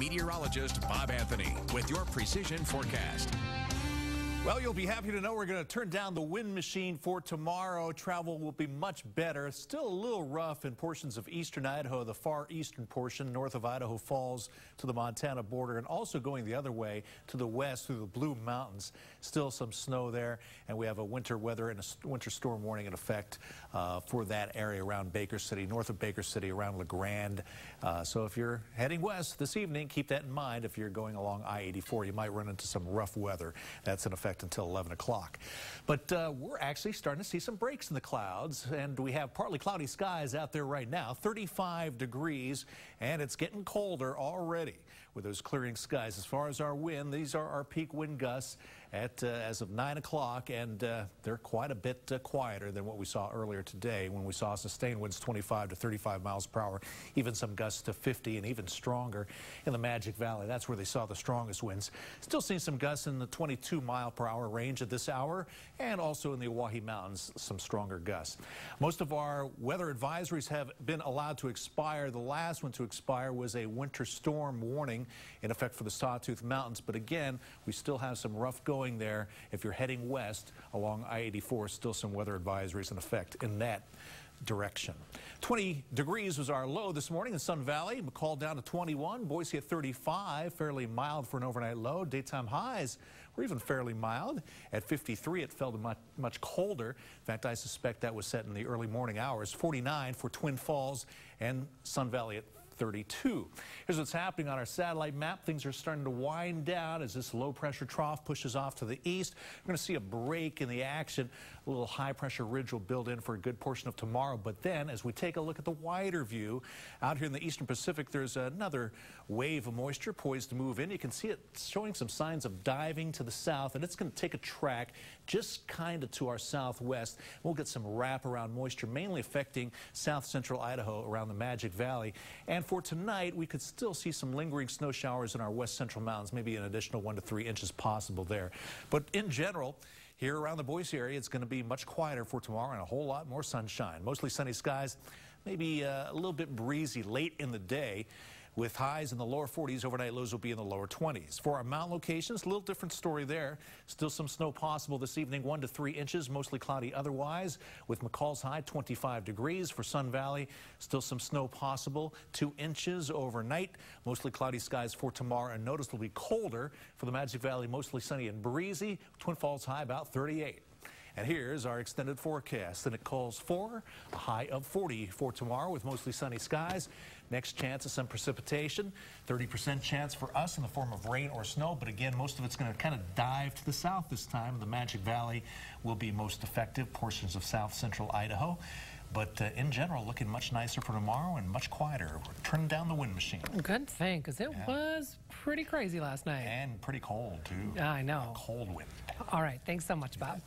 meteorologist Bob Anthony with your precision forecast. Well, you'll be happy to know we're going to turn down the wind machine for tomorrow. Travel will be much better. Still a little rough in portions of eastern Idaho, the far eastern portion, north of Idaho Falls to the Montana border, and also going the other way to the west through the Blue Mountains. Still some snow there, and we have a winter weather and a winter storm warning in effect for that area around Baker City, north of Baker City, around LeGrand. So if you're heading west this evening, keep that in mind. If you're going along I-84, you might run into some rough weather. That's in effect until 11 o'clock. But we're actually starting to see some breaks in the clouds, and we have partly cloudy skies out there right now, 35 degrees, and it's getting colder already with those clearing skies. As far as our wind, these are our peak wind gusts at as of 9 o'clock, and they're quite a bit quieter than what we saw earlier today when we saw sustained winds 25 to 35 miles per hour, even some gusts to 50 and even stronger in the Magic Valley. That's where they saw the strongest winds. Still seeing some gusts in the 22-mile-per-hour range at this hour, and also in the Oahe Mountains, some stronger gusts. Most of our weather advisories have been allowed to expire. The last one to expire was a winter storm warning in effect for the Sawtooth Mountains, but again, we still have some rough going there. If you're heading west along I-84, still some weather advisories in effect in that direction. 20 degrees was our low this morning in Sun Valley. McCall down to 21. Boise at 35. Fairly mild for an overnight low. Daytime highs were even fairly mild. At 53, it felt much colder. In fact, I suspect that was set in the early morning hours. 49 for Twin Falls and Sun Valley at 32. Here's what's happening on our satellite map. Things are starting to wind down as this low pressure trough pushes off to the east. We're going to see a break in the action. A little high pressure ridge will build in for a good portion of tomorrow. But then as we take a look at the wider view out here in the eastern Pacific, there's another wave of moisture poised to move in. You can see it showing some signs of diving to the south, and it's going to take a track just kind of to our southwest. We'll get some wraparound moisture mainly affecting south central Idaho around the Magic Valley. And for tonight, we could still see some lingering snow showers in our west central mountains, maybe an additional 1 to 3 inches possible there. But in general, here around the Boise area, it's going to be much quieter for tomorrow and a whole lot more sunshine. Mostly sunny skies, maybe a little bit breezy late in the day. With highs in the lower 40s, overnight lows will be in the lower 20s. For our mountain locations, a little different story there. Still some snow possible this evening, 1 to 3 inches, mostly cloudy otherwise. With McCall's high, 25 degrees. For Sun Valley, still some snow possible, 2 inches overnight. Mostly cloudy skies for tomorrow, and noticeably colder for the Magic Valley, mostly sunny and breezy. Twin Falls high about 38. And here's our extended forecast, and it calls for a high of 40 for tomorrow with mostly sunny skies. Next chance of some precipitation, 30% chance for us in the form of rain or snow, but again, most of it's going to kind of dive to the south this time. The Magic Valley will be most effective, portions of south central Idaho. But in general, looking much nicer for tomorrow and much quieter. We're turning down the wind machine. Good thing, because it was pretty crazy last night. And pretty cold, too. I know. A cold wind. All right. Thanks so much, Bob.